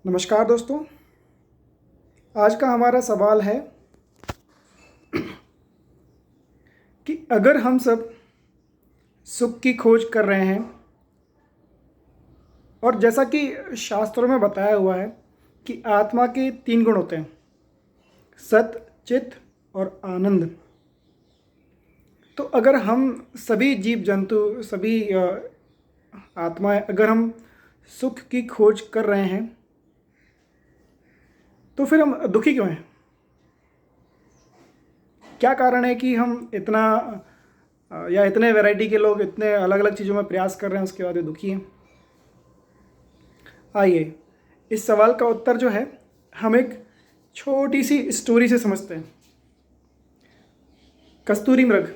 नमस्कार दोस्तों। आज का हमारा सवाल है कि अगर हम सब सुख की खोज कर रहे हैं और जैसा कि शास्त्रों में बताया हुआ है कि आत्मा के 3 गुण होते हैं, सत, चित और आनंद। तो अगर हम सभी जीव जंतु, सभी आत्माएं, अगर हम सुख की खोज कर रहे हैं तो फिर हम दुखी क्यों हैं? क्या कारण है कि हम इतना या इतने वैरायटी के लोग इतने अलग अलग चीज़ों में प्रयास कर रहे हैं, उसके बाद ये दुखी हैं? आइए इस सवाल का उत्तर जो है हम एक छोटी सी स्टोरी से समझते हैं। कस्तूरी मृग।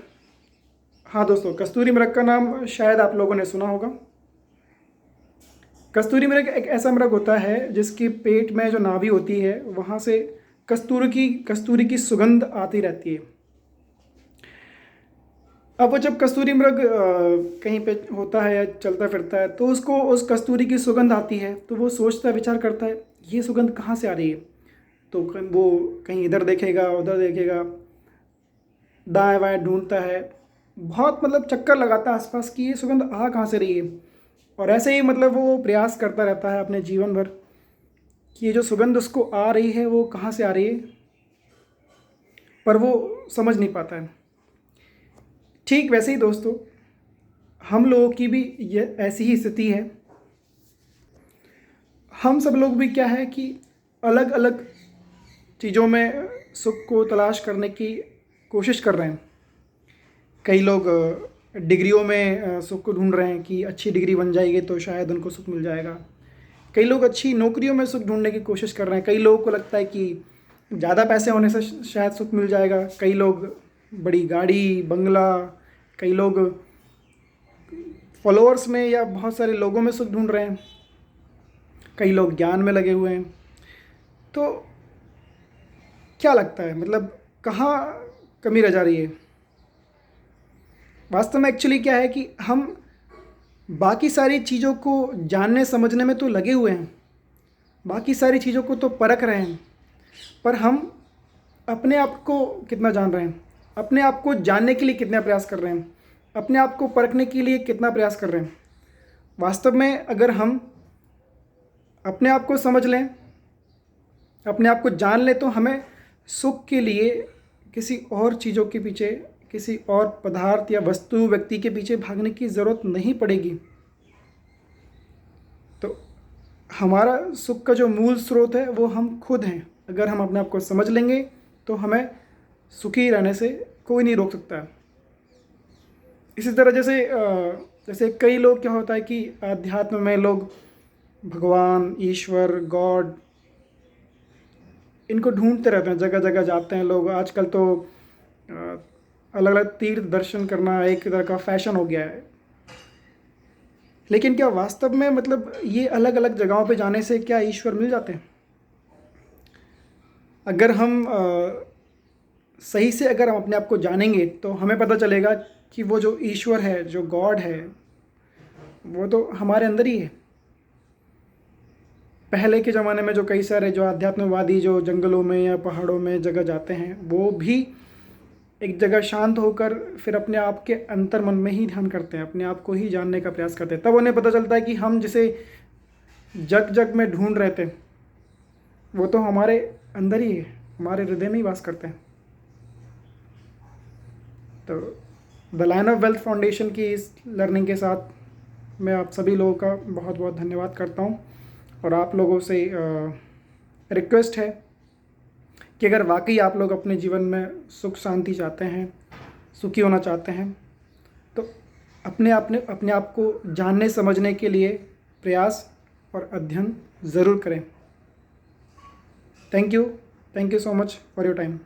हाँ दोस्तों, कस्तूरी मृग का नाम शायद आप लोगों ने सुना होगा। कस्तूरी मृग एक ऐसा मृग होता है जिसके पेट में जो नाभि होती है वहाँ से कस्तूरी की सुगंध आती रहती है। अब वो जब कस्तूरी मृग कहीं पे होता है या चलता फिरता है तो उसको उस कस्तूरी की सुगंध आती है, तो वो सोचता विचार करता है ये सुगंध कहाँ से आ रही है। तो वो कहीं इधर देखेगा, उधर देखेगा, दाएं बाएं ढूंढता है, बहुत चक्कर लगाता है आसपास कि ये सुगंध आ कहाँ से रही है। और ऐसे ही वो प्रयास करता रहता है अपने जीवन भर कि ये जो सुगंध उसको आ रही है वो कहाँ से आ रही है, पर वो समझ नहीं पाता है। ठीक वैसे ही दोस्तों, हम लोगों की भी ये ऐसी ही स्थिति है। हम सब लोग भी क्या है कि अलग अलग चीज़ों में सुख को तलाश करने की कोशिश कर रहे हैं। कई लोग डिग्रियों में सुख को ढूंढ रहे हैं कि अच्छी डिग्री बन जाएगी तो शायद उनको सुख मिल जाएगा। कई लोग अच्छी नौकरियों में सुख ढूंढने की कोशिश कर रहे हैं। कई लोगों को लगता है कि ज़्यादा पैसे होने से शायद सुख मिल जाएगा। कई लोग बड़ी गाड़ी, बंगला, कई लोग फॉलोअर्स में या बहुत सारे लोगों में सुख ढूंढ रहे हैं। कई लोग ज्ञान में लगे हुए हैं। तो क्या लगता है, कहाँ कमी रह जा रही है? वास्तव में एक्चुअली क्या है कि हम बाकी सारी चीज़ों को जानने समझने में तो लगे हुए हैं, बाकी सारी चीज़ों को तो परख रहे हैं, पर हम अपने आप को कितना जान रहे हैं, अपने आप को जानने के लिए कितना प्रयास कर रहे हैं, अपने आप को परखने के लिए कितना प्रयास कर रहे हैं? वास्तव में अगर हम अपने आप को समझ लें, अपने आप को जान लें, तो हमें सुख के लिए किसी और चीज़ों के पीछे, किसी और पदार्थ या वस्तु, व्यक्ति के पीछे भागने की ज़रूरत नहीं पड़ेगी। तो हमारा सुख का जो मूल स्रोत है वो हम खुद हैं। अगर हम अपने आप को समझ लेंगे तो हमें सुखी रहने से कोई नहीं रोक सकता। इसी तरह जैसे कई लोग, क्या होता है कि अध्यात्म में लोग भगवान, ईश्वर, गॉड, इनको ढूंढते रहते हैं, जगह जगह जाते हैं लोग। आजकल तो अलग अलग तीर्थ दर्शन करना एक तरह का फैशन हो गया है। लेकिन क्या वास्तव में ये अलग अलग जगहों पे जाने से क्या ईश्वर मिल जाते हैं? अगर हम सही से अगर हम अपने आप को जानेंगे तो हमें पता चलेगा कि वो जो ईश्वर है, जो गॉड है, वो तो हमारे अंदर ही है। पहले के ज़माने में जो कई सारे जो आध्यात्मवादी जो जंगलों में या पहाड़ों में जगह जाते हैं, वो भी एक जगह शांत होकर फिर अपने आप के अंतर मन में ही ध्यान करते हैं, अपने आप को ही जानने का प्रयास करते हैं। तब उन्हें पता चलता है कि हम जिसे जग जग में ढूंढ रहे थे वो तो हमारे अंदर ही है, हमारे हृदय में ही वास करते हैं। तो the line of wealth foundation की इस लर्निंग के साथ मैं आप सभी लोगों का बहुत बहुत धन्यवाद करता हूँ। और आप लोगों से रिक्वेस्ट है कि अगर वाकई आप लोग अपने जीवन में सुख शांति चाहते हैं, सुखी होना चाहते हैं, तो अपने आप को जानने समझने के लिए प्रयास और अध्ययन ज़रूर करें। Thank you so much for your time.